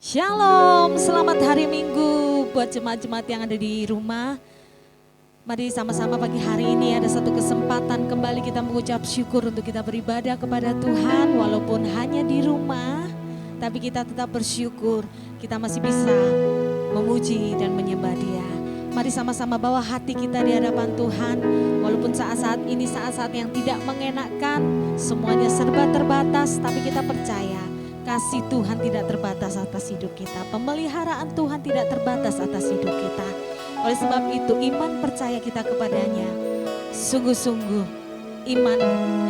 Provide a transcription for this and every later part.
Shalom, selamat hari Minggu buat jemaat-jemaat yang ada di rumah. Mari sama-sama pagi hari ini ada satu kesempatan kembali kita mengucap syukur untuk kita beribadah kepada Tuhan. Walaupun hanya di rumah, tapi kita tetap bersyukur kita masih bisa memuji dan menyembah Dia. Mari sama-sama bawa hati kita di hadapan Tuhan. Walaupun saat-saat ini saat-saat yang tidak mengenakkan, semuanya serba terbatas, tapi kita percaya kasih Tuhan tidak terbatas atas hidup kita. Pemeliharaan Tuhan tidak terbatas atas hidup kita. Oleh sebab itu iman percaya kita kepadanya sungguh-sungguh iman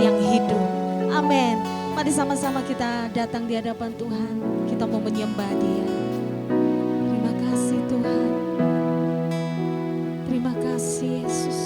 yang hidup. Amin. Mari sama-sama kita datang di hadapan Tuhan. Kita mau menyembah Dia. Terima kasih Tuhan. Terima kasih Yesus.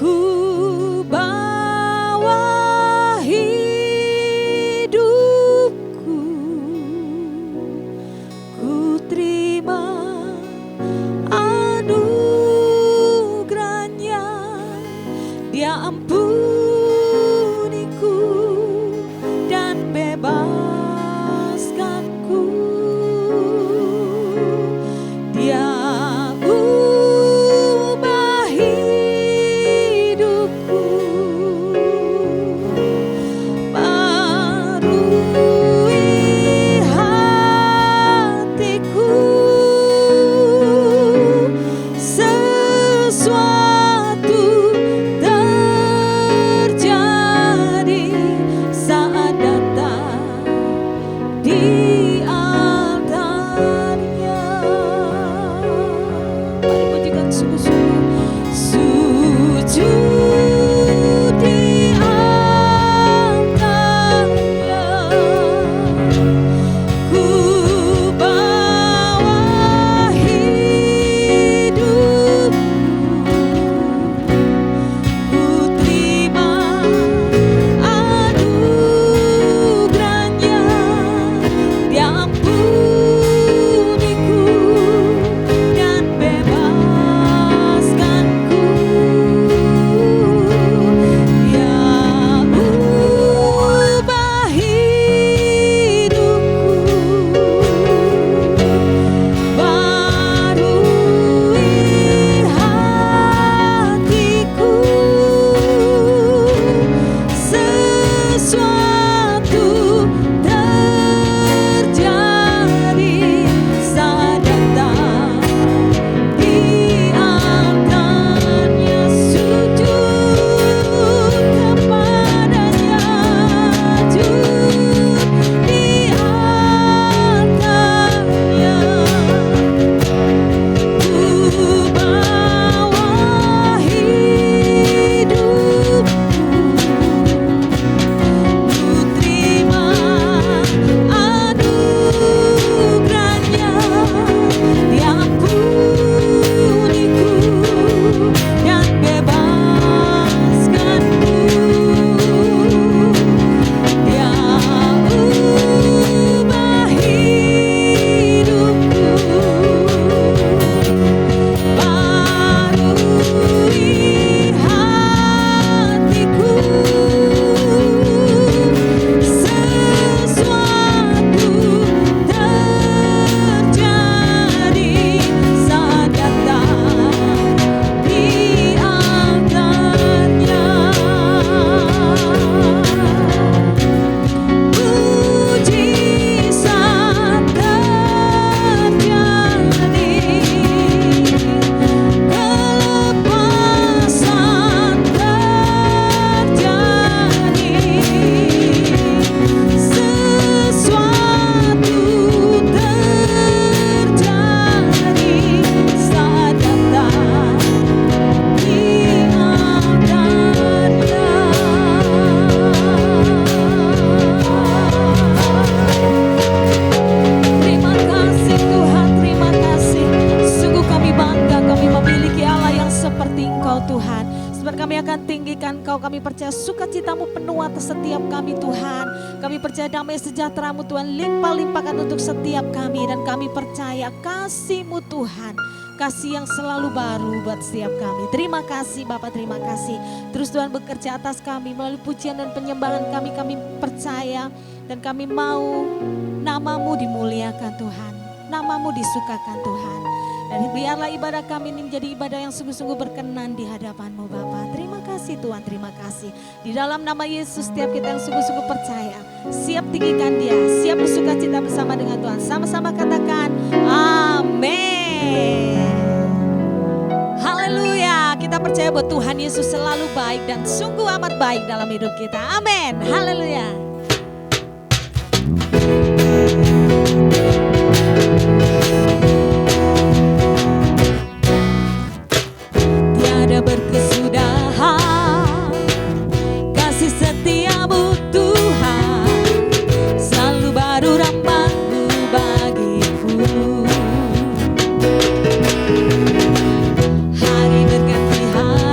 Ku bawa hidupku, ku terima anugerahnya. Dia ampuniku dan bebaskanku. Dia ubah hidupku, barui hatiku. Sesuatu terjadi saat datang di altarnya. Mari pujikan sungguh-sungguh. Sujud di altarnya. Ku bawa hidupku, ku terima anugerahnya. Dia ampuniku dan bebaskanku. Dia ubah hidupku, barui hatiku. Sesuatu terjadi saat datang di altarnya. Sujud kepadanya, sujud di altarnya. Ku bawa hidupku, ku terima anugerahnya. Dia ampuniku dan bebaskanku. Dia ubah hidupku, barui hatiku. Sesuatu terjadi saat datang di altarnya. Mujizat terjadi, kelepasan terjadi. Sesuatu terjadi saat datang di altarnya. Terima kasih Tuhan, terima kasih. Sungguh kami bangga, kami memiliki Allah yang seperti Engkau Tuhan. Sebab kami akan tinggikan Engkau, kami percaya sukacitamu penuh atas setiap kami Tuhan. Kami percaya damai sejahtera-Mu Tuhan limpah-limpahkan untuk setiap kami. Dan kami percaya kasih-Mu Tuhan, kasih yang selalu baru buat setiap kami. Terima kasih Bapak, terima kasih. Terus Tuhan bekerja atas kami melalui pujian dan penyembahan kami. Kami percaya dan kami mau nama-Mu dimuliakan Tuhan, nama-Mu disukakan Tuhan. Dan biarlah ibadah kami ini menjadi ibadah yang sungguh-sungguh berkenan di hadapan-Mu Bapa. Terima kasih Tuhan, terima kasih. Di dalam nama Yesus setiap kita yang sungguh-sungguh percaya, siap tinggikan Dia, siap bersukacita bersama dengan Tuhan. Sama-sama katakan amin. Haleluya. Kita percaya bahwa Tuhan Yesus selalu baik dan sungguh amat baik dalam hidup kita. Amin. Haleluya. Hari berganti hari.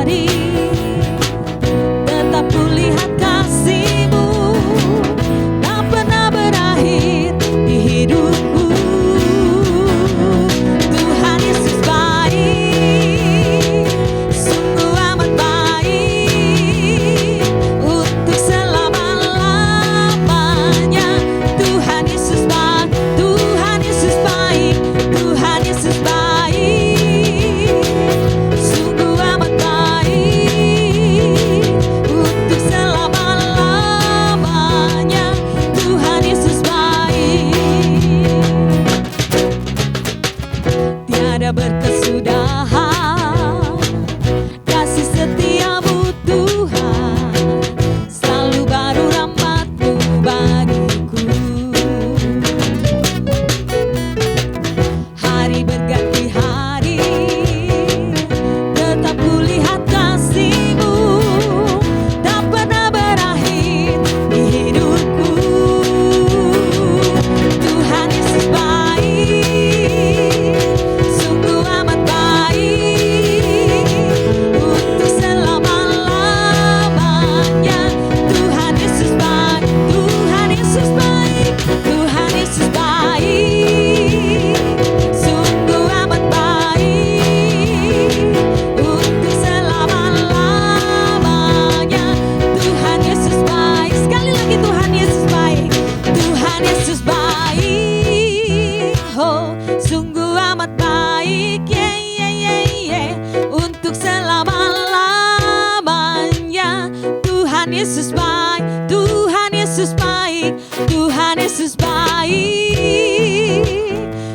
Yesus baik, Tuhan Yesus baik, Tuhan Yesus baik,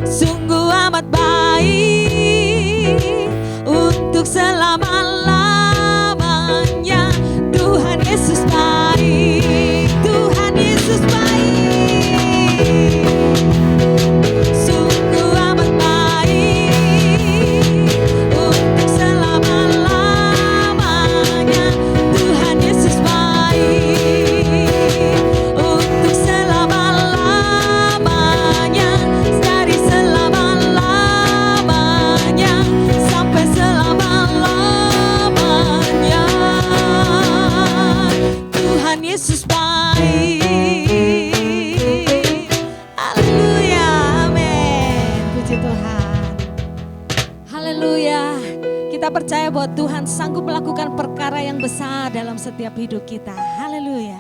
sungguh amat baik untuk selama-lamanya. Tuhan Yesus baik, Tuhan Yesus baik, sungguh amat baik untuk selama-lamanya. Tuhan Yesus baik untuk selama-lamanya, dari selama-lamanya sampai selama-lamanya. Tuhan Yesus baik. Haleluya, amin. Puji Tuhan. Haleluya. Kita percaya bahwa Tuhan sanggup melakukan perkara yang besar dalam setiap hidup kita. Haleluya.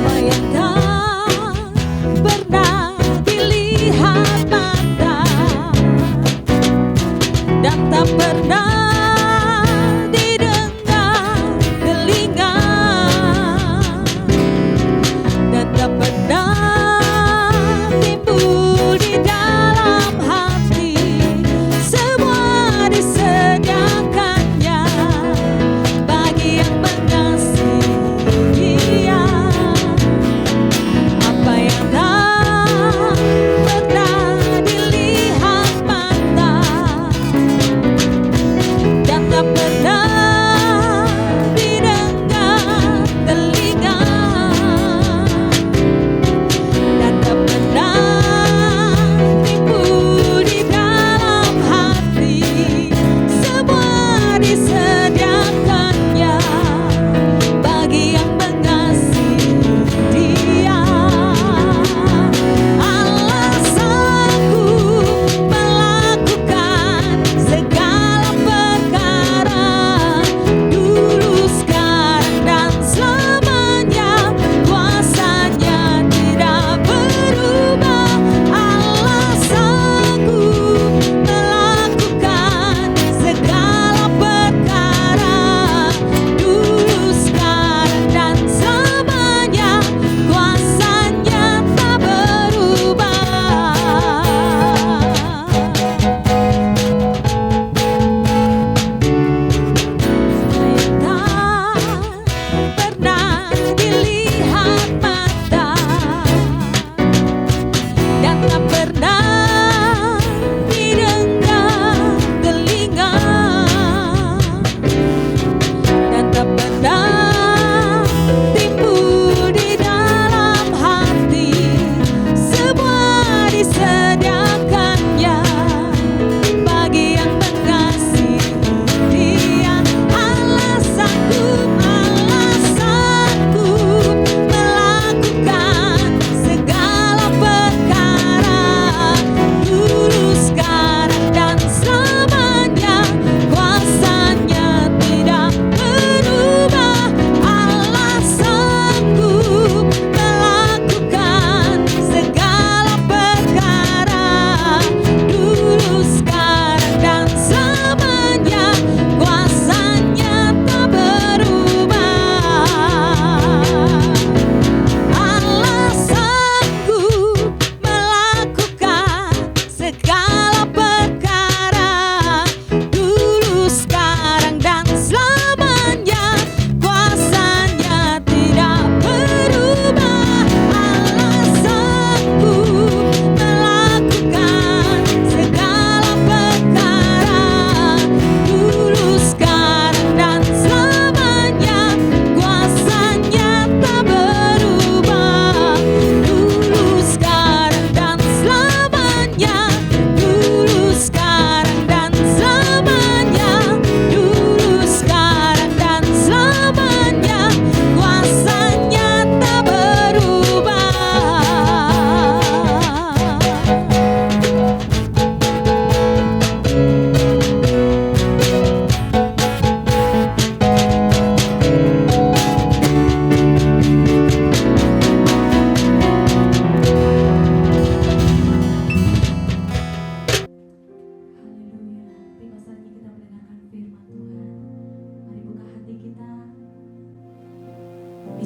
Apa yang tak pernah dilihat mata dan tak pernah didengar telinga, dan tak pernah timbul di dalam hati, semua disediakannya bagi yang mengasihi Dia. Apa yang tak pernah dilihat mata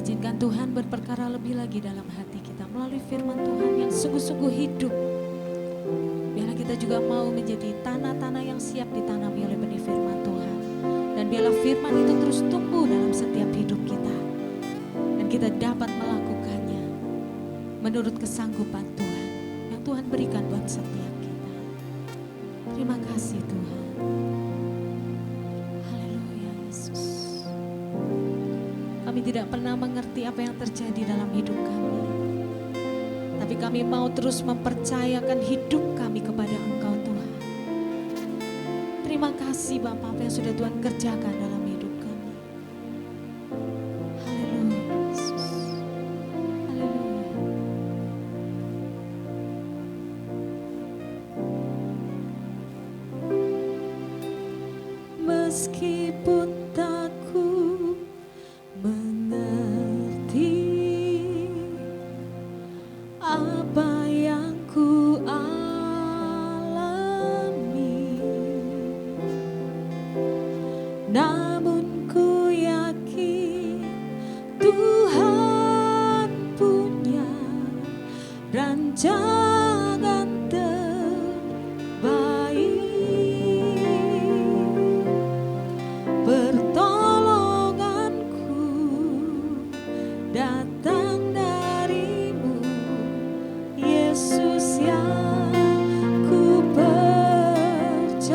Izinkan Tuhan berperkara lebih lagi dalam hati kita melalui firman Tuhan yang sungguh-sungguh hidup. Biarlah kita juga mau menjadi tanah-tanah yang siap ditanami oleh benih firman Tuhan. Dan biarlah firman itu terus tumbuh dalam setiap hidup kita. Dan kita dapat melakukannya menurut kesanggupan Tuhan yang Tuhan berikan buat setiap kita. Terima kasih Tuhan. Haleluya Yesus. Kami tidak pernah mengerti apa yang terjadi dalam hidup kami. Tapi kami mau terus mempercayakan hidup kami kepada Engkau Tuhan. Terima kasih Bapak apa yang sudah Tuhan kerjakan dalam hidup kami. Haleluya Yesus. Haleluya. Meskipun tak ku mengerti apa yang ku alami, namun ku yakin Tuhan punya rancangan terbaik. Pertolonganku datang darimu, Yesus yang ku percaya.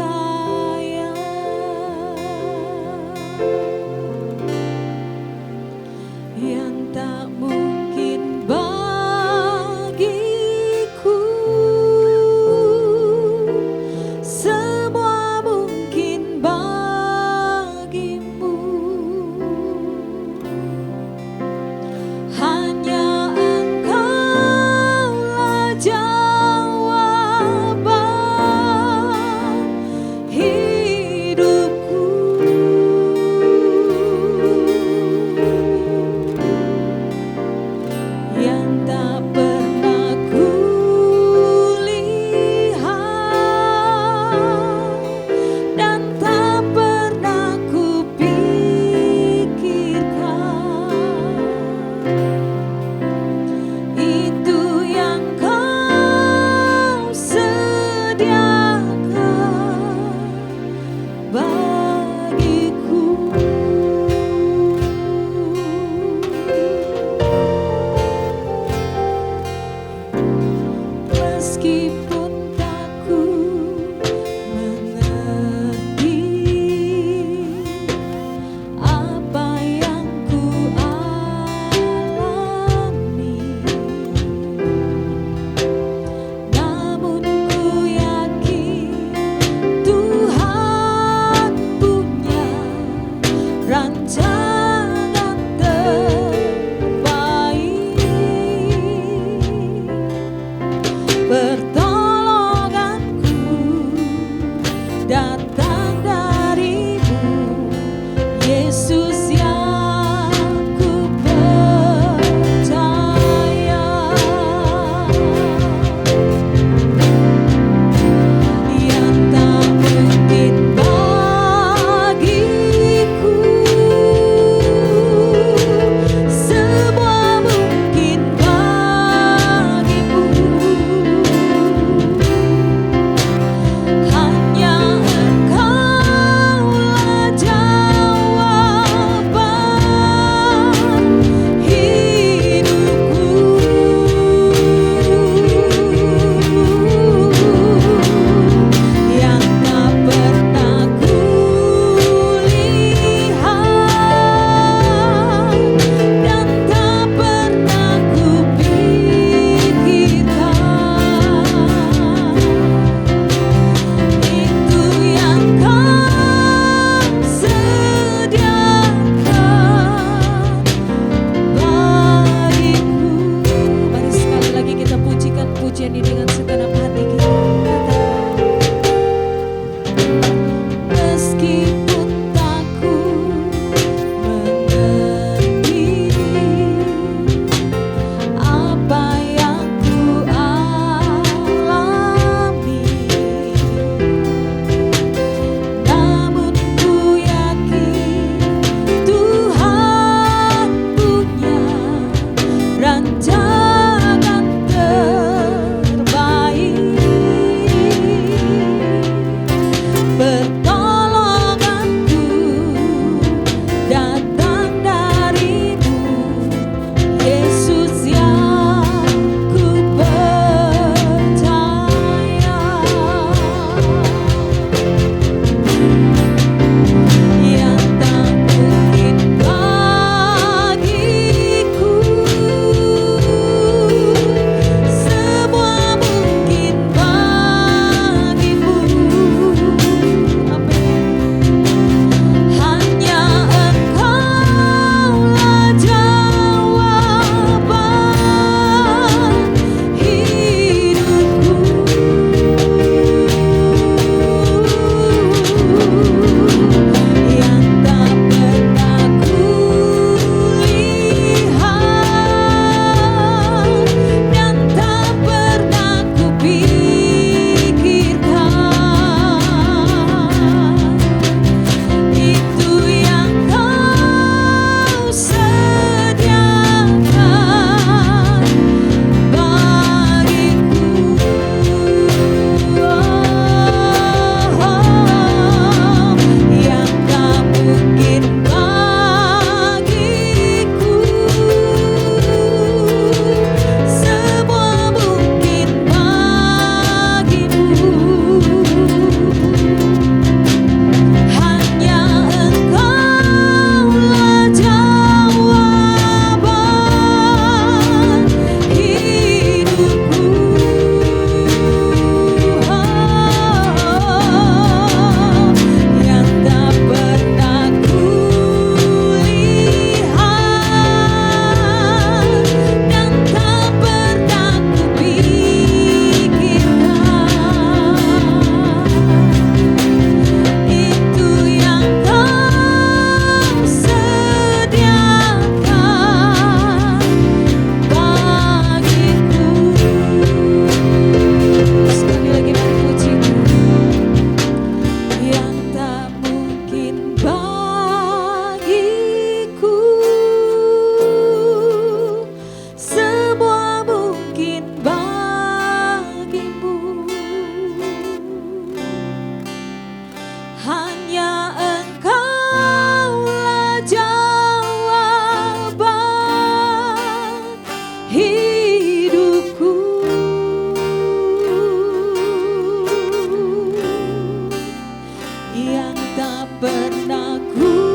pernah kulihat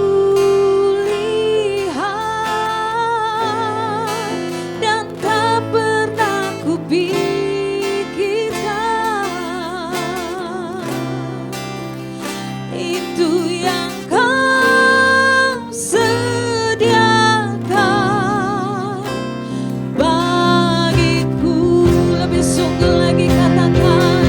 dan tak pernah kupikirkan, itu yang Kau sediakan bagiku. Lebih sungguh lagi katakan,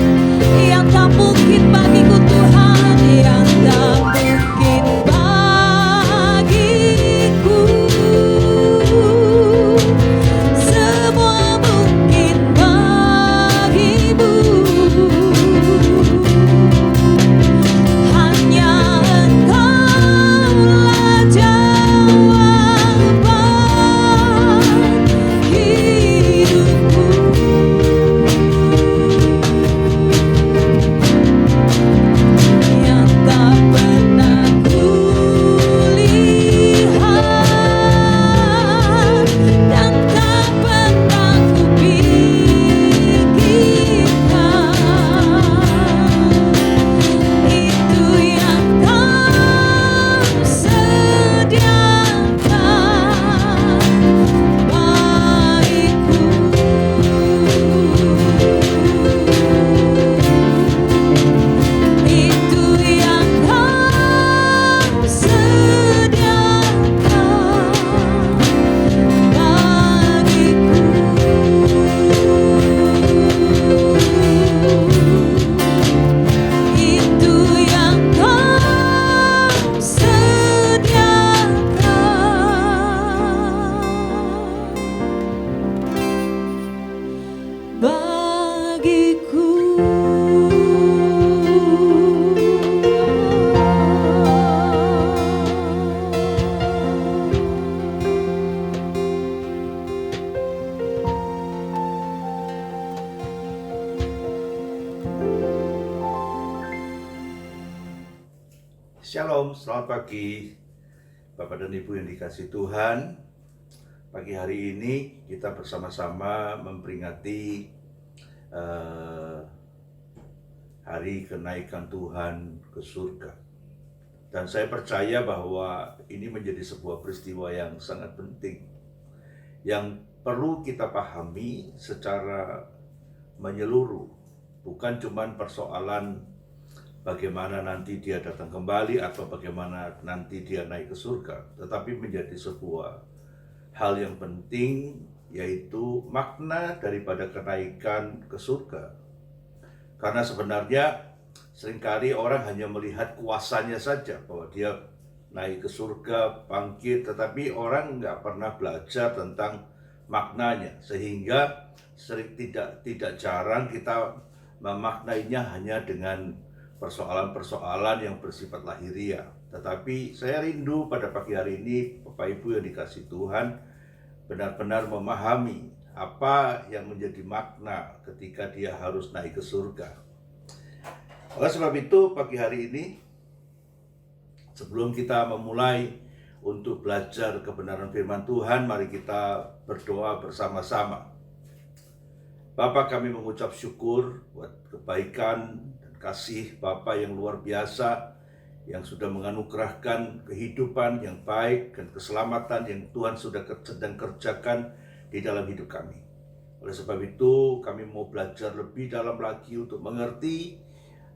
yang tak mungkin bagiku Tuhan, yang tak mungkin bagiku, semua mungkin bagimu. Hanya Engkaulah jawaban hidupku. Yang tak pernah kulihat dan tak pernah kupikirkan, itu yang Kau sediakan bagiku. Itu yang Kau sediakan bagiku. Itu yang Kau sediakan bagiku. Shalom, selamat pagi Bapak dan Ibu yang dikasihi Tuhan. Pagi hari ini kita bersama-sama memperingati hari kenaikan Tuhan ke surga. Dan saya percaya bahwa ini menjadi sebuah peristiwa yang sangat penting, yang perlu kita pahami secara menyeluruh. Bukan cuma persoalan bagaimana nanti dia datang kembali atau bagaimana nanti dia naik ke surga, tetapi menjadi sebuah hal yang penting, yaitu makna daripada kenaikan ke surga. Karena sebenarnya seringkali orang hanya melihat kuasanya saja, bahwa dia naik ke surga, bangkit, tetapi orang nggak pernah belajar tentang maknanya, sehingga tidak jarang kita memaknainya hanya dengan persoalan-persoalan yang bersifat lahiriah. Tetapi saya rindu pada pagi hari ini, Bapak Ibu yang dikasihi Tuhan, benar-benar memahami apa yang menjadi makna ketika dia harus naik ke surga. Oleh sebab itu, pagi hari ini, sebelum kita memulai untuk belajar kebenaran firman Tuhan, mari kita berdoa bersama-sama. Bapa, kami mengucap syukur buat kebaikan kasih Bapa yang luar biasa, yang sudah menganugerahkan kehidupan yang baik dan keselamatan yang Tuhan sudah sedang kerjakan di dalam hidup kami. Oleh sebab itu, kami mau belajar lebih dalam lagi untuk mengerti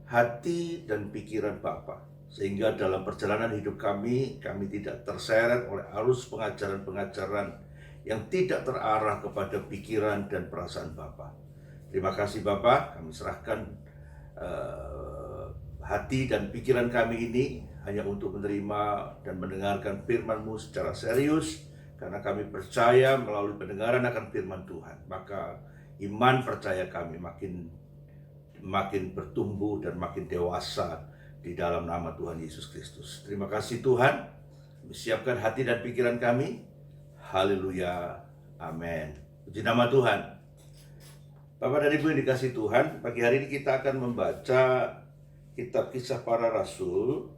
hati dan pikiran Bapa, sehingga dalam perjalanan hidup kami tidak terseret oleh arus pengajaran-pengajaran yang tidak terarah kepada pikiran dan perasaan Bapa. Terima kasih Bapa, kami serahkan hati dan pikiran kami ini hanya untuk menerima dan mendengarkan firman-Mu secara serius, karena kami percaya melalui pendengaran akan firman Tuhan, maka iman percaya kami makin bertumbuh dan makin dewasa di dalam nama Tuhan Yesus Kristus. Terima kasih Tuhan, siapkan hati dan pikiran kami. Haleluya, amin. Puji nama Tuhan. Bapak dan Ibu yang dikasihi Tuhan, pagi hari ini kita akan membaca kitab Kisah Para Rasul,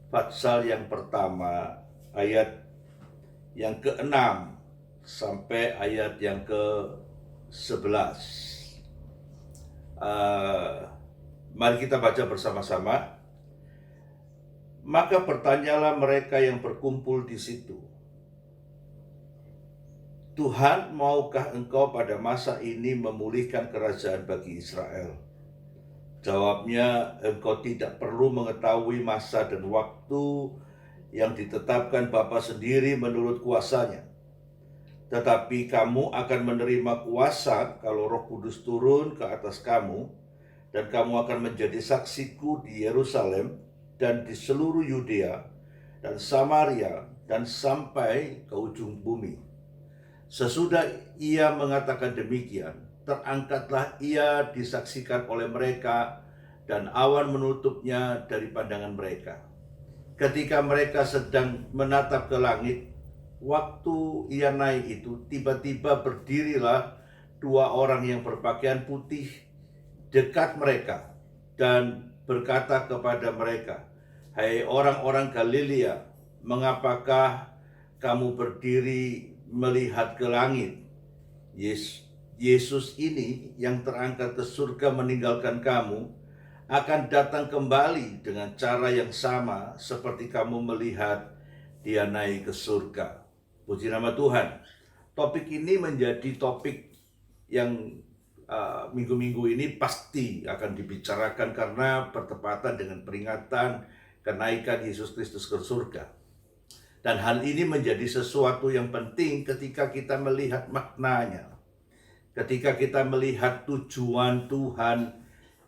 pasal yang pertama, ayat yang ke-6 sampai ayat yang ke-11. Mari kita baca bersama-sama. Maka bertanyalah mereka yang berkumpul di situ, Tuhan, maukah engkau pada masa ini memulihkan kerajaan bagi Israel? Jawabnya, engkau tidak perlu mengetahui masa dan waktu yang ditetapkan Bapa sendiri menurut kuasanya. Tetapi kamu akan menerima kuasa kalau Roh Kudus turun ke atas kamu, dan kamu akan menjadi saksiku di Yerusalem dan di seluruh Yudea dan Samaria dan sampai ke ujung bumi. Sesudah ia mengatakan demikian, terangkatlah ia disaksikan oleh mereka dan awan menutupnya dari pandangan mereka. Ketika mereka sedang menatap ke langit, waktu ia naik itu, tiba-tiba berdirilah dua orang yang berpakaian putih dekat mereka dan berkata kepada mereka, "Hai orang-orang Galilea, mengapakah kamu berdiri melihat ke langit? Yesus ini yang terangkat ke surga meninggalkan kamu, akan datang kembali dengan cara yang sama seperti kamu melihat dia naik ke surga." Puji nama Tuhan. Topik ini menjadi topik yang minggu-minggu ini pasti akan dibicarakan karena bertepatan dengan peringatan kenaikan Yesus Kristus ke surga. Dan hal ini menjadi sesuatu yang penting ketika kita melihat maknanya, ketika kita melihat tujuan Tuhan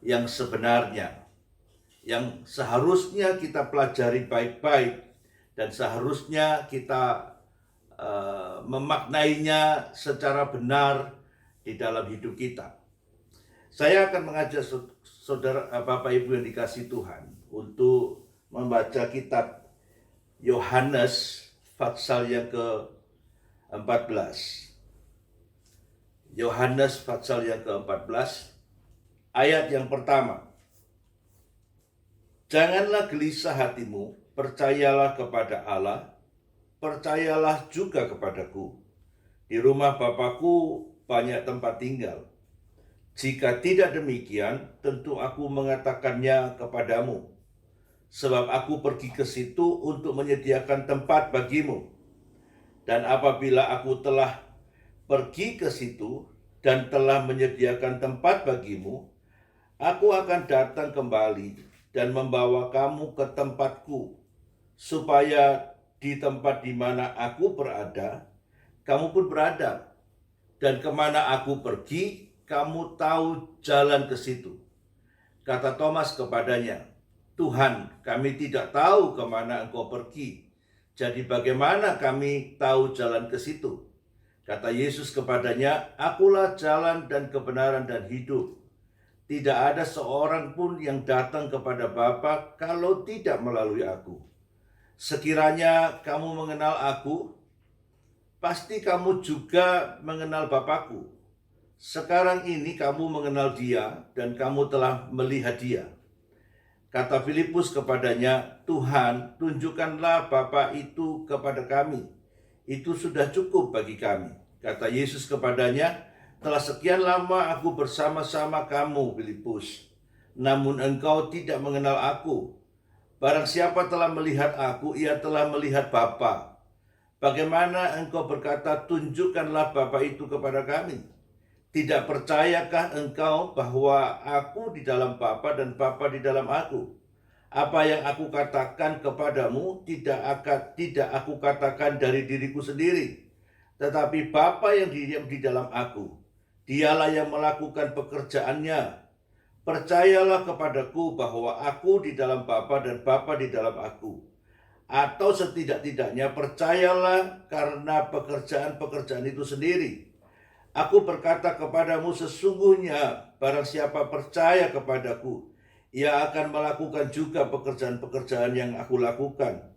yang sebenarnya, yang seharusnya kita pelajari baik-baik dan seharusnya kita memaknainya secara benar di dalam hidup kita. Saya akan mengajak saudara, Bapak Ibu yang dikasihi Tuhan, untuk membaca kitab Yohanes pasal yang ke-14. Yohanes pasal yang ke-14, ayat yang pertama. Janganlah gelisah hatimu, percayalah kepada Allah, percayalah juga kepadaku. Di rumah Bapakku banyak tempat tinggal. Jika tidak demikian, tentu aku mengatakannya kepadamu. Sebab aku pergi ke situ untuk menyediakan tempat bagimu. Dan apabila aku telah pergi ke situ dan telah menyediakan tempat bagimu, aku akan datang kembali dan membawa kamu ke tempatku, supaya di tempat di mana aku berada, kamu pun berada. Dan kemana aku pergi, kamu tahu jalan ke situ. Kata Thomas kepadanya, Tuhan, kami tidak tahu kemana engkau pergi. Jadi bagaimana kami tahu jalan ke situ? Kata Yesus kepadanya, akulah jalan dan kebenaran dan hidup. Tidak ada seorang pun yang datang kepada Bapa kalau tidak melalui aku. Sekiranya kamu mengenal aku, pasti kamu juga mengenal Bapakku. Sekarang ini kamu mengenal dia dan kamu telah melihat dia. Kata Filipus kepadanya, Tuhan, tunjukkanlah Bapa itu kepada kami. Itu sudah cukup bagi kami. Kata Yesus kepadanya, telah sekian lama aku bersama-sama kamu, Filipus. Namun engkau tidak mengenal aku. Barang siapa telah melihat aku, ia telah melihat Bapa. Bagaimana engkau berkata, tunjukkanlah Bapa itu kepada kami? Tidak percayakah engkau bahwa aku di dalam Bapa dan Bapa di dalam aku? Apa yang aku katakan kepadamu tidak aku katakan dari diriku sendiri, tetapi Bapa yang diam di dalam aku, dialah yang melakukan pekerjaannya. Percayalah kepadaku bahwa aku di dalam Bapa dan Bapa di dalam aku. Atau setidak-tidaknya percayalah karena pekerjaan-pekerjaan itu sendiri. Aku berkata kepadamu, sesungguhnya barang siapa percaya kepadaku, ia akan melakukan juga pekerjaan-pekerjaan yang aku lakukan.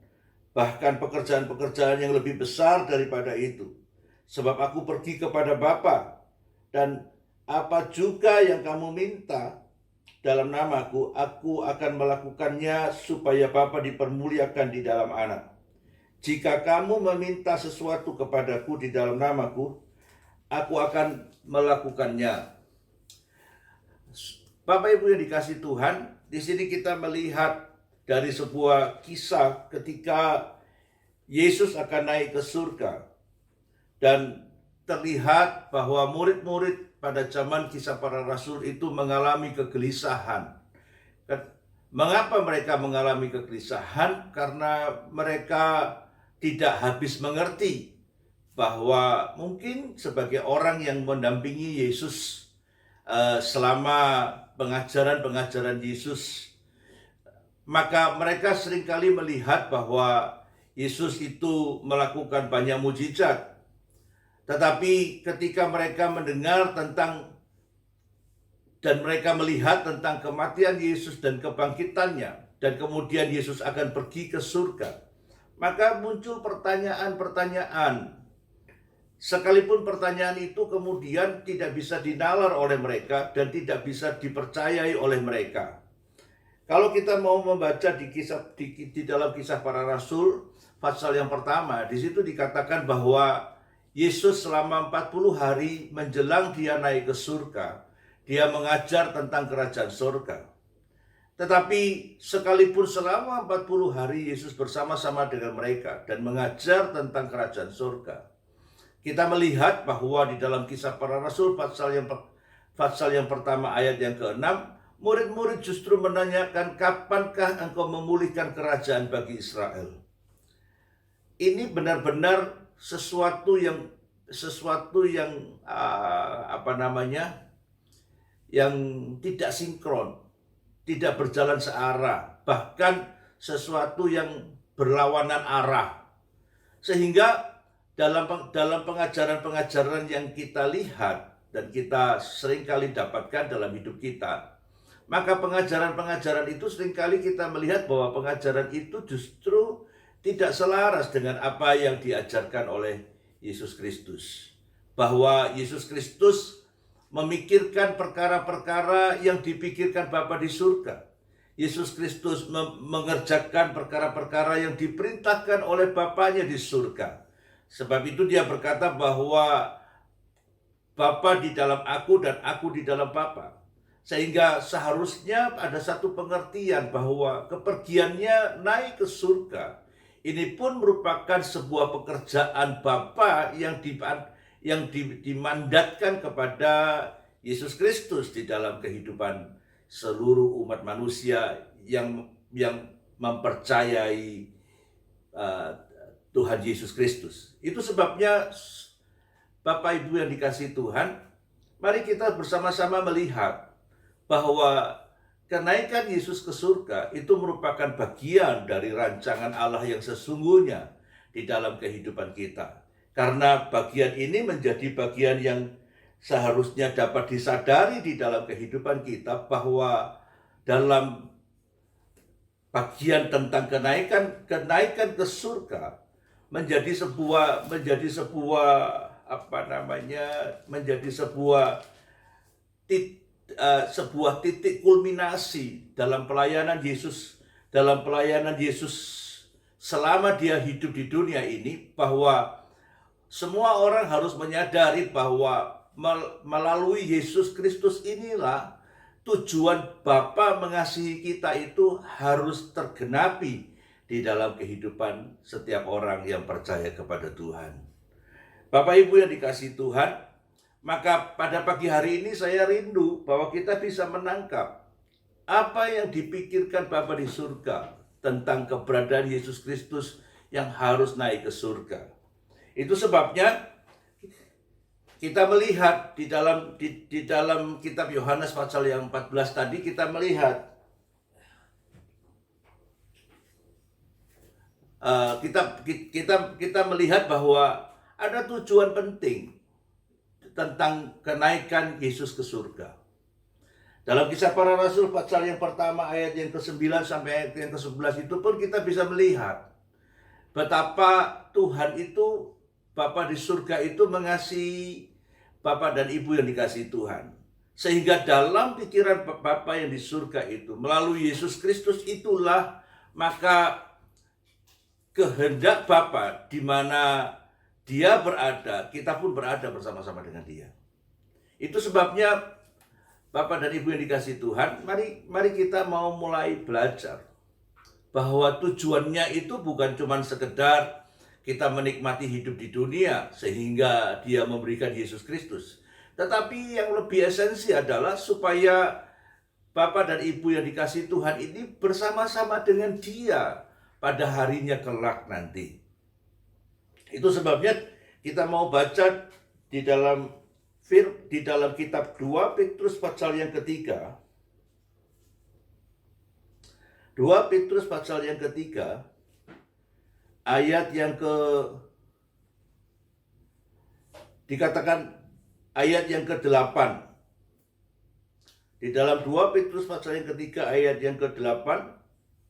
Bahkan pekerjaan-pekerjaan yang lebih besar daripada itu. Sebab aku pergi kepada Bapa, dan apa juga yang kamu minta dalam namaku, aku akan melakukannya supaya Bapa dipermuliakan di dalam Anak. Jika kamu meminta sesuatu kepadaku di dalam namaku, aku akan melakukannya. Bapak Ibu yang dikasihi Tuhan, di sini kita melihat dari sebuah kisah ketika Yesus akan naik ke surga. Dan terlihat bahwa murid-murid pada zaman Kisah Para Rasul itu mengalami kegelisahan. Mengapa mereka mengalami kegelisahan? Karena mereka tidak habis mengerti bahwa mungkin sebagai orang yang mendampingi Yesus selama pengajaran-pengajaran Yesus, maka mereka seringkali melihat bahwa Yesus itu melakukan banyak mujizat. Tetapi ketika mereka mendengar tentang dan mereka melihat tentang kematian Yesus dan kebangkitannya, dan kemudian Yesus akan pergi ke surga, maka muncul pertanyaan-pertanyaan. Sekalipun pertanyaan itu kemudian tidak bisa dinalar oleh mereka dan tidak bisa dipercayai oleh mereka. Kalau kita mau membaca di dalam Kisah Para Rasul pasal yang pertama, di situ dikatakan bahwa Yesus selama 40 hari menjelang dia naik ke surga, dia mengajar tentang kerajaan surga. Tetapi sekalipun selama 40 hari Yesus bersama-sama dengan mereka dan mengajar tentang kerajaan surga, kita melihat bahwa di dalam Kisah Para Rasul pasal yang pertama ayat yang ke-6, murid-murid justru menanyakan, kapankah engkau memulihkan kerajaan bagi Israel? Ini benar-benar sesuatu yang yang tidak sinkron, tidak berjalan searah, bahkan sesuatu yang berlawanan arah. Sehingga dalam pengajaran-pengajaran yang kita lihat dan kita seringkali dapatkan dalam hidup kita, maka pengajaran-pengajaran itu seringkali kita melihat bahwa pengajaran itu justru tidak selaras dengan apa yang diajarkan oleh Yesus Kristus. Bahwa Yesus Kristus memikirkan perkara-perkara yang dipikirkan Bapa di surga. Yesus Kristus mengerjakan perkara-perkara yang diperintahkan oleh Bapanya di surga. Sebab itu dia berkata bahwa Bapa di dalam aku dan aku di dalam Bapa. Sehingga seharusnya ada satu pengertian bahwa kepergiannya naik ke surga ini pun merupakan sebuah pekerjaan Bapa yang dimandatkan kepada Yesus Kristus di dalam kehidupan seluruh umat manusia yang mempercayai Tuhan Yesus Kristus. Itu sebabnya Bapak Ibu yang dikasihi Tuhan, mari kita bersama-sama melihat bahwa kenaikan Yesus ke surga itu merupakan bagian dari rancangan Allah yang sesungguhnya di dalam kehidupan kita. Karena bagian ini menjadi bagian yang seharusnya dapat disadari di dalam kehidupan kita, bahwa dalam bagian tentang kenaikan ke surga menjadi sebuah titik kulminasi dalam pelayanan Yesus selama dia hidup di dunia ini, bahwa semua orang harus menyadari bahwa melalui Yesus Kristus inilah tujuan Bapa mengasihi kita itu harus tergenapi di dalam kehidupan setiap orang yang percaya kepada Tuhan. Bapak Ibu yang dikasihi Tuhan, maka pada pagi hari ini saya rindu bahwa kita bisa menangkap apa yang dipikirkan Bapa di surga tentang keberadaan Yesus Kristus yang harus naik ke surga. Itu sebabnya kita melihat di dalam kitab Yohanes pasal yang 14 tadi, kita melihat kita melihat bahwa ada tujuan penting tentang kenaikan Yesus ke surga. Dalam Kisah Para Rasul pasal yang pertama ayat yang ke-9 sampai ayat yang ke-11 itu pun kita bisa melihat betapa Tuhan itu, Bapa di surga itu mengasihi Bapa dan Ibu yang dikasihi Tuhan. Sehingga dalam pikiran Bapa yang di surga itu, melalui Yesus Kristus itulah maka kehendak Bapa di mana Dia berada, kita pun berada bersama-sama dengan Dia. Itu sebabnya Bapak dan Ibu yang dikasihi Tuhan, mari kita mau mulai belajar bahwa tujuannya itu bukan cuma sekedar kita menikmati hidup di dunia sehingga Dia memberikan Yesus Kristus. Tetapi yang lebih esensi adalah supaya Bapak dan Ibu yang dikasihi Tuhan ini bersama-sama dengan Dia pada harinya kelak nanti. Itu sebabnya kita mau baca di dalam kitab 2 Petrus pasal yang ketiga. 2 Petrus pasal yang ketiga, ayat yang ayat yang ke-8. Di dalam 2 Petrus pasal yang ketiga, ayat yang ke-8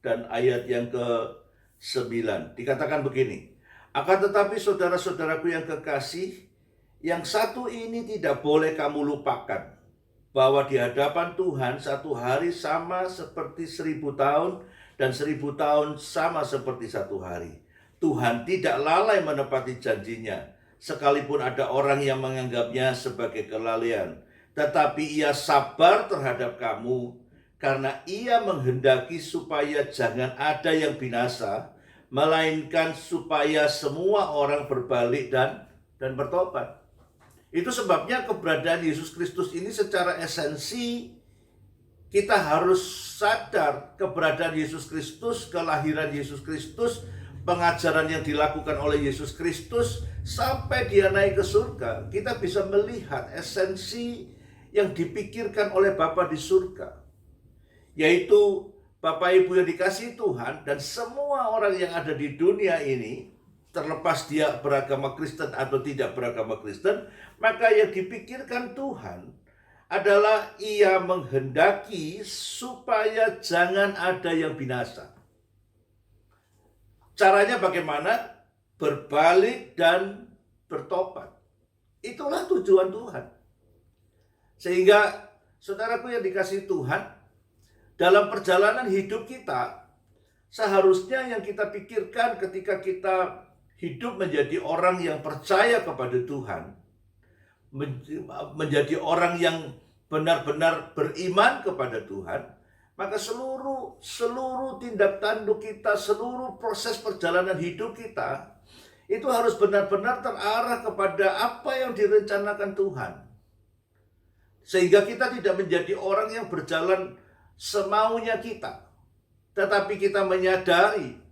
dan ayat yang ke-9. Dikatakan begini, akan tetapi saudara-saudaraku yang kekasih, yang satu ini tidak boleh kamu lupakan, bahwa di hadapan Tuhan satu hari sama seperti 1000 tahun, dan 1000 tahun sama seperti satu hari. Tuhan tidak lalai menepati janjinya, sekalipun ada orang yang menganggapnya sebagai kelalaian. Tetapi Ia sabar terhadap kamu, karena Ia menghendaki supaya jangan ada yang binasa, melainkan supaya semua orang berbalik dan bertobat. Itu sebabnya keberadaan Yesus Kristus ini secara esensi kita harus sadar keberadaan Yesus Kristus, kelahiran Yesus Kristus, pengajaran yang dilakukan oleh Yesus Kristus sampai Dia naik ke surga. Kita bisa melihat esensi yang dipikirkan oleh Bapa di surga, yaitu Bapak Ibu yang dikasihi Tuhan dan semua orang yang ada di dunia ini, terlepas dia beragama Kristen atau tidak beragama Kristen, maka yang dipikirkan Tuhan adalah Ia menghendaki supaya jangan ada yang binasa. Caranya bagaimana? Berbalik dan bertobat. Itulah tujuan Tuhan. Sehingga saudaraku yang dikasihi Tuhan, dalam perjalanan hidup kita, seharusnya yang kita pikirkan ketika kita hidup menjadi orang yang percaya kepada Tuhan, menjadi orang yang benar-benar beriman kepada Tuhan, maka seluruh tindak tanduk kita, seluruh proses perjalanan hidup kita, itu harus benar-benar terarah kepada apa yang direncanakan Tuhan. Sehingga kita tidak menjadi orang yang berjalan semaunya kita, tetapi kita menyadari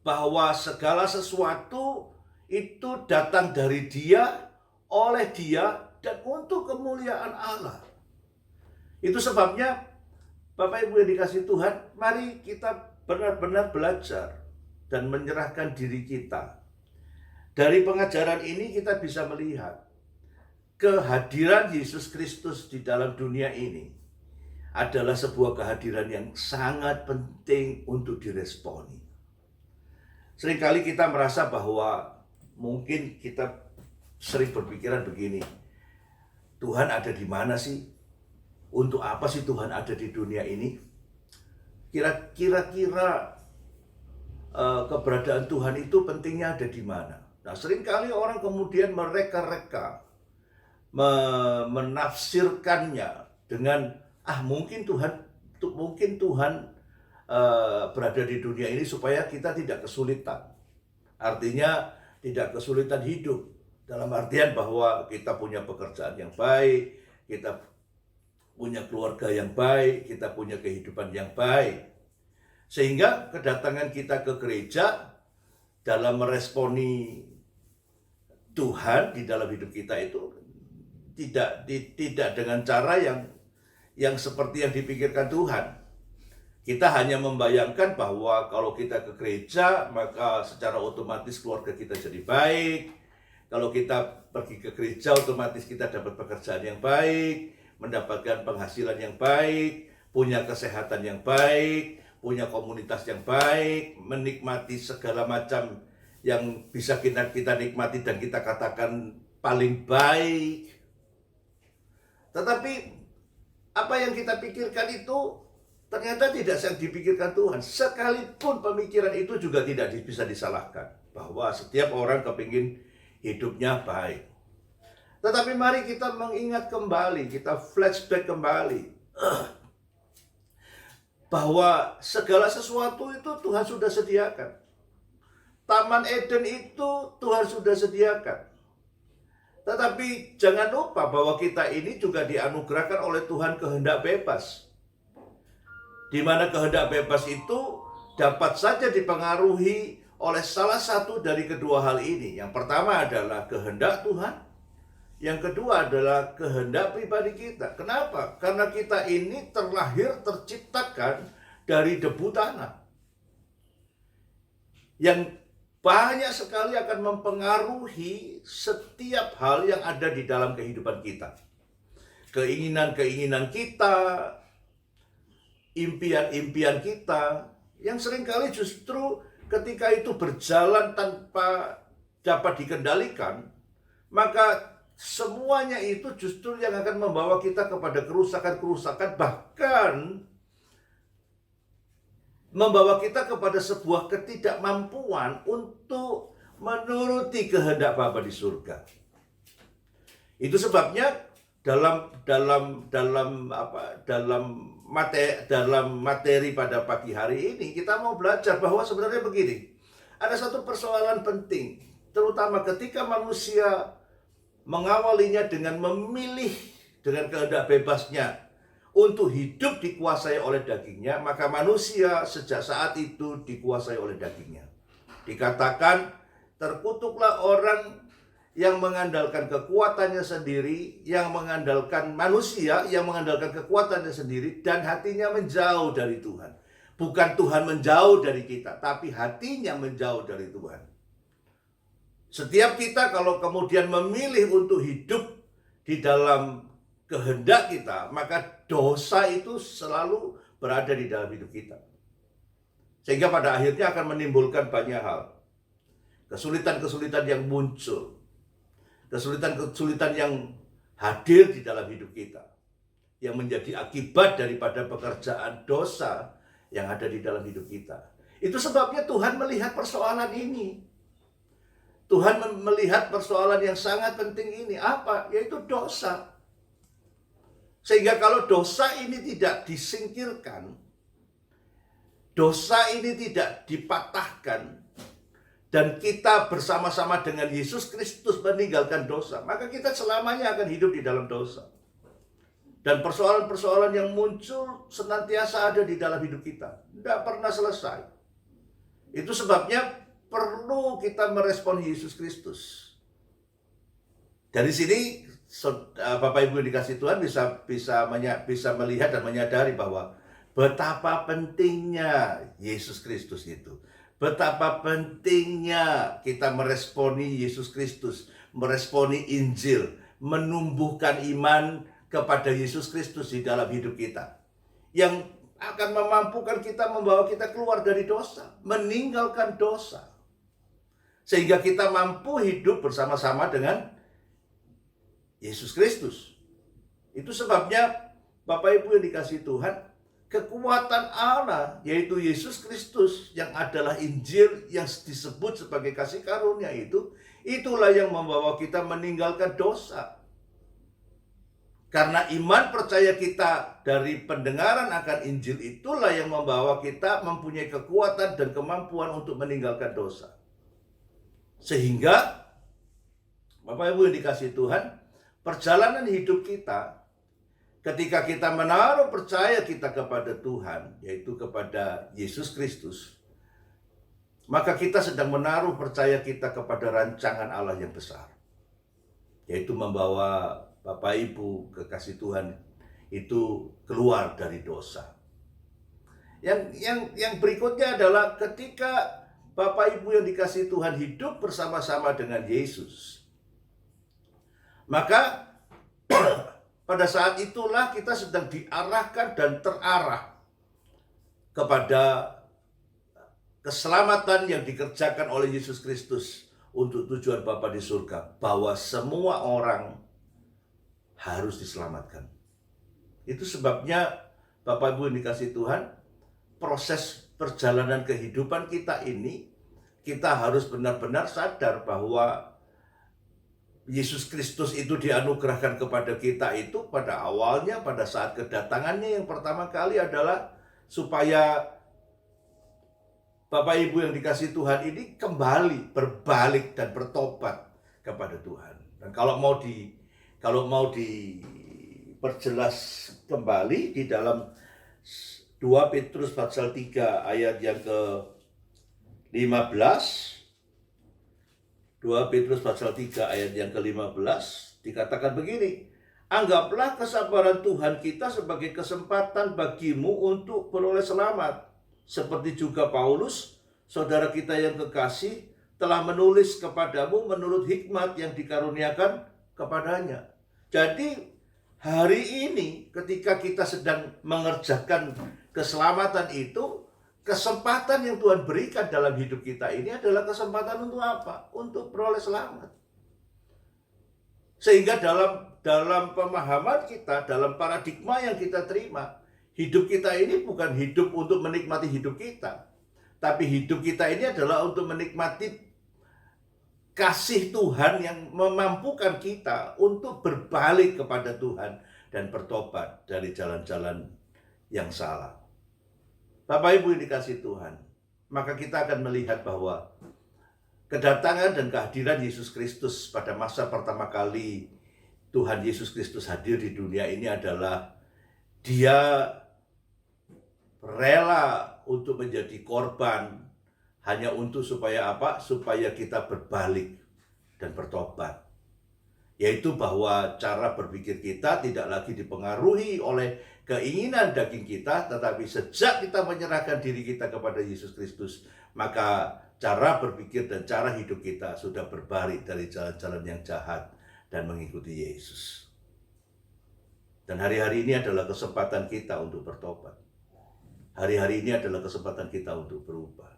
bahwa segala sesuatu itu datang dari Dia, oleh Dia, dan untuk kemuliaan Allah. Itu sebabnya Bapak Ibu yang dikasihi Tuhan, mari kita benar-benar belajar dan menyerahkan diri kita. Dari pengajaran ini kita bisa melihat kehadiran Yesus Kristus di dalam dunia ini adalah sebuah kehadiran yang sangat penting untuk diresponi. Seringkali kita merasa bahwa mungkin kita sering berpikiran begini, Tuhan ada di mana sih? Untuk apa sih Tuhan ada di dunia ini? Kira-kira keberadaan Tuhan itu pentingnya ada di mana? Nah, seringkali orang kemudian mereka-reka, menafsirkannya dengan mungkin Tuhan berada di dunia ini supaya kita tidak kesulitan. Artinya tidak kesulitan hidup, dalam artian bahwa kita punya pekerjaan yang baik, kita punya keluarga yang baik, kita punya kehidupan yang baik. Sehingga kedatangan kita ke gereja dalam meresponi Tuhan di dalam hidup kita itu tidak dengan cara yang seperti yang dipikirkan Tuhan. Kita hanya membayangkan bahwa kalau kita ke gereja, maka secara otomatis keluarga kita jadi baik. Kalau kita pergi ke gereja, otomatis kita dapat pekerjaan yang baik, mendapatkan penghasilan yang baik, punya kesehatan yang baik, punya komunitas yang baik, menikmati segala macam yang bisa kita nikmati dan kita katakan paling baik. Tetapi apa yang kita pikirkan itu ternyata tidak yang dipikirkan Tuhan. Sekalipun pemikiran itu juga tidak bisa disalahkan, bahwa setiap orang kepingin hidupnya baik. Tetapi mari kita mengingat kembali, kita flashback kembali. bahwa segala sesuatu itu Tuhan sudah sediakan. Taman Eden itu Tuhan sudah sediakan. Tetapi jangan lupa bahwa kita ini juga dianugerahkan oleh Tuhan kehendak bebas. Di mana kehendak bebas itu dapat saja dipengaruhi oleh salah satu dari kedua hal ini. Yang pertama adalah kehendak Tuhan. Yang kedua adalah kehendak pribadi kita. Kenapa? Karena kita ini terlahir, terciptakan dari debu tanah. Yang banyak sekali akan mempengaruhi setiap hal yang ada di dalam kehidupan kita. Keinginan-keinginan kita, impian-impian kita, yang seringkali justru ketika itu berjalan tanpa dapat dikendalikan, maka semuanya itu justru yang akan membawa kita kepada kerusakan-kerusakan, bahkan membawa kita kepada sebuah ketidakmampuan untuk menuruti kehendak Bapa di surga. Itu sebabnya dalam materi pada pagi hari ini kita mau belajar bahwa sebenarnya begini. Ada satu persoalan penting, terutama ketika manusia mengawalinya dengan memilih dengan kehendak bebasnya untuk hidup dikuasai oleh dagingnya, maka manusia sejak saat itu dikuasai oleh dagingnya. Dikatakan, terkutuklah orang yang mengandalkan kekuatannya sendiri, yang mengandalkan manusia, yang mengandalkan kekuatannya sendiri, dan hatinya menjauh dari Tuhan. Bukan Tuhan menjauh dari kita, tapi hatinya menjauh dari Tuhan. Setiap kita kalau kemudian memilih untuk hidup di dalam kehendak kita, maka dosa itu selalu berada di dalam hidup kita. Sehingga pada akhirnya akan menimbulkan banyak hal. Kesulitan-kesulitan yang muncul. Kesulitan-kesulitan yang hadir di dalam hidup kita. Yang menjadi akibat daripada pekerjaan dosa yang ada di dalam hidup kita. Itu sebabnya Tuhan melihat persoalan ini. Tuhan melihat persoalan yang sangat penting ini. Apa? Yaitu dosa. Sehingga kalau dosa ini tidak disingkirkan, dosa ini tidak dipatahkan, dan kita bersama-sama dengan Yesus Kristus meninggalkan dosa, maka kita selamanya akan hidup di dalam dosa. Dan persoalan-persoalan yang muncul senantiasa ada di dalam hidup kita, tidak pernah selesai. Itu sebabnya perlu kita merespon Yesus Kristus. Dari sini Bapak Ibu yang dikasih Tuhan bisa melihat dan menyadari bahwa betapa pentingnya Yesus Kristus itu. Betapa pentingnya kita meresponi Yesus Kristus, meresponi Injil, menumbuhkan iman kepada Yesus Kristus di dalam hidup kita. Yang akan memampukan kita, membawa kita keluar dari dosa, meninggalkan dosa. Sehingga kita mampu hidup bersama-sama dengan Yesus Kristus. Itu sebabnya Bapak Ibu yang dikasihi Tuhan, kekuatan Allah yaitu Yesus Kristus yang adalah Injil yang disebut sebagai kasih karunia itu, itulah yang membawa kita meninggalkan dosa. Karena iman percaya kita dari pendengaran akan Injil itulah yang membawa kita mempunyai kekuatan dan kemampuan untuk meninggalkan dosa. Sehingga Bapak Ibu yang dikasihi Tuhan, perjalanan hidup kita, ketika kita menaruh percaya kita kepada Tuhan, yaitu kepada Yesus Kristus, maka kita sedang menaruh percaya kita kepada rancangan Allah yang besar, yaitu membawa Bapak Ibu kekasih Tuhan itu keluar dari dosa. Yang berikutnya adalah ketika Bapak Ibu yang dikasih Tuhan hidup bersama-sama dengan Yesus, maka pada saat itulah kita sedang diarahkan dan terarah kepada keselamatan yang dikerjakan oleh Yesus Kristus untuk tujuan Bapa di surga, bahwa semua orang harus diselamatkan. Itu sebabnya Bapak Ibu yang dikasihi Tuhan, proses perjalanan kehidupan kita ini, kita harus benar-benar sadar bahwa Yesus Kristus itu dianugerahkan kepada kita itu pada awalnya, pada saat kedatangannya yang pertama kali adalah supaya Bapak Ibu yang dikasihi Tuhan ini kembali, berbalik dan bertobat kepada Tuhan. Dan kalau mau diperjelas kembali di dalam 2 Petrus pasal 3 ayat yang ke-15, 2 Petrus pasal 3 ayat yang ke-15 dikatakan begini, anggaplah kesabaran Tuhan kita sebagai kesempatan bagimu untuk beroleh selamat. Seperti juga Paulus, saudara kita yang kekasih, telah menulis kepadamu menurut hikmat yang dikaruniakan kepadanya. Jadi hari ini ketika kita sedang mengerjakan keselamatan itu, kesempatan yang Tuhan berikan dalam hidup kita ini adalah kesempatan untuk apa? Untuk beroleh selamat. Sehingga dalam pemahaman kita, dalam paradigma yang kita terima, hidup kita ini bukan hidup untuk menikmati hidup kita, tapi hidup kita ini adalah untuk menikmati kasih Tuhan yang memampukan kita untuk berbalik kepada Tuhan dan bertobat dari jalan-jalan yang salah. Bapak Ibu yang dikasihi Tuhan, maka kita akan melihat bahwa kedatangan dan kehadiran Yesus Kristus pada masa pertama kali Tuhan Yesus Kristus hadir di dunia ini adalah Dia rela untuk menjadi korban hanya untuk supaya apa? Supaya kita berbalik dan bertobat. Yaitu bahwa cara berpikir kita tidak lagi dipengaruhi oleh keinginan daging kita, tetapi sejak kita menyerahkan diri kita kepada Yesus Kristus, maka cara berpikir dan cara hidup kita sudah berbalik dari jalan-jalan yang jahat dan mengikuti Yesus. Dan hari-hari ini adalah kesempatan kita untuk bertobat. Hari-hari ini adalah kesempatan kita untuk berubah.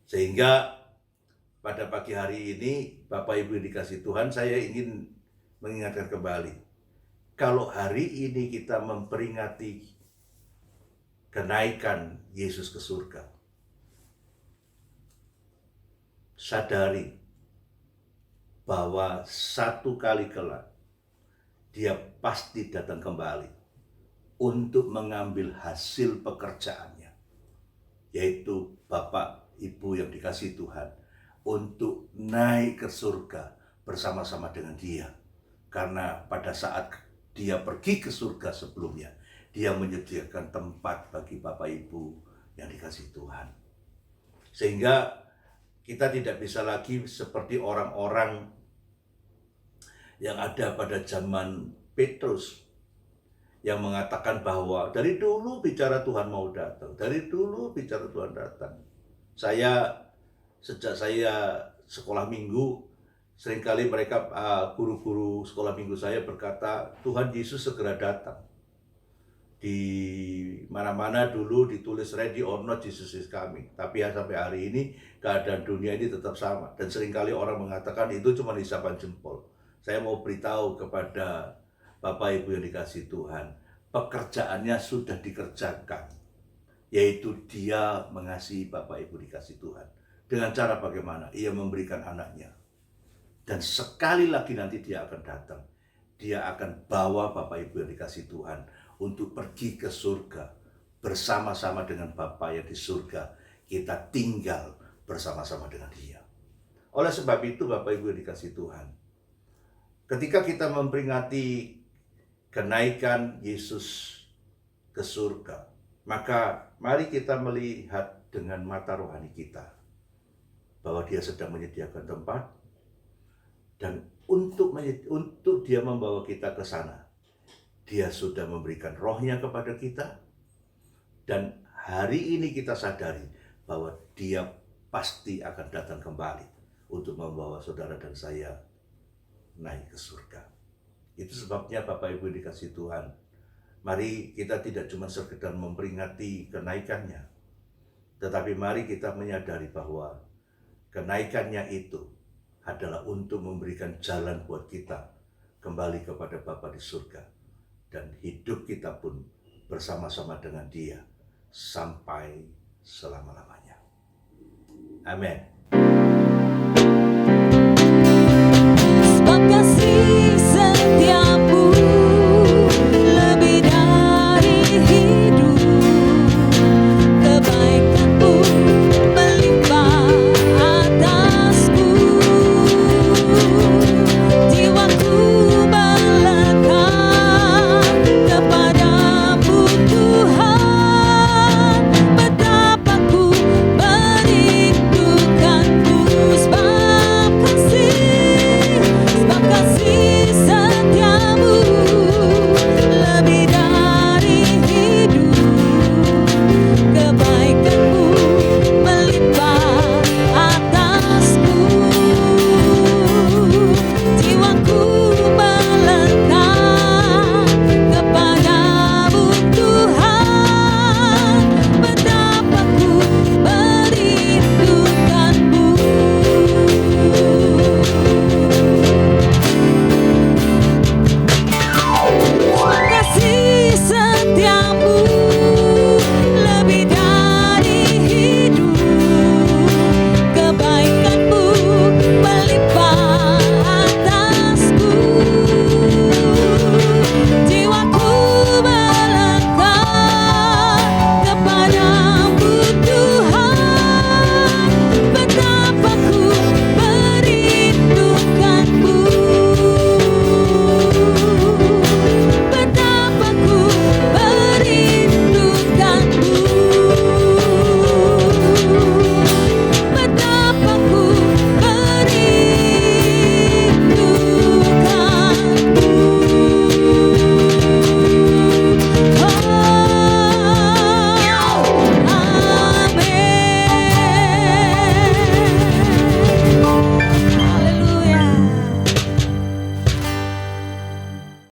Sehingga pada pagi hari ini, Bapak Ibu yang dikasihi Tuhan, saya ingin mengingatkan kembali. Kalau hari ini kita memperingati kenaikan Yesus ke surga, sadari bahwa satu kali kelak Dia pasti datang kembali untuk mengambil hasil pekerjaannya, yaitu Bapak Ibu yang dikasihi Tuhan, untuk naik ke surga bersama-sama dengan Dia. Karena pada saat Dia pergi ke surga sebelumnya, Dia menyediakan tempat bagi Bapak Ibu yang dikasihi Tuhan. Sehingga kita tidak bisa lagi seperti orang-orang yang ada pada zaman Petrus, yang mengatakan bahwa dari dulu bicara Tuhan mau datang, dari dulu bicara Tuhan datang. Sejak saya sekolah minggu, seringkali mereka guru-guru sekolah minggu saya berkata, Tuhan Yesus segera datang. Di mana-mana dulu ditulis ready or not Jesus is coming. Tapi sampai hari ini keadaan dunia ini tetap sama. Dan seringkali orang mengatakan itu cuma isapan jempol. Saya mau beritahu kepada Bapak Ibu yang dikasihi Tuhan, pekerjaannya sudah dikerjakan, yaitu Dia mengasihi Bapak Ibu dikasihi Tuhan. Dengan cara bagaimana? Ia memberikan anaknya. Dan sekali lagi nanti Dia akan datang. Dia akan bawa Bapak Ibu yang dikasihi Tuhan untuk pergi ke surga bersama-sama dengan Bapa yang di surga. Kita tinggal bersama-sama dengan Dia. Oleh sebab itu Bapak Ibu yang dikasihi Tuhan, ketika kita memperingati kenaikan Yesus ke surga, maka mari kita melihat dengan mata rohani kita bahwa Dia sedang menyediakan tempat, dan untuk Dia membawa kita ke sana, Dia sudah memberikan rohnya kepada kita. Dan hari ini kita sadari bahwa Dia pasti akan datang kembali untuk membawa saudara dan saya naik ke surga. Itu sebabnya Bapak Ibu dikasihi Tuhan, mari kita tidak cuma sekedar memperingati kenaikannya, tetapi mari kita menyadari bahwa kenaikannya itu adalah untuk memberikan jalan buat kita kembali kepada Bapa di surga, dan hidup kita pun bersama-sama dengan Dia sampai selama-lamanya. Amin.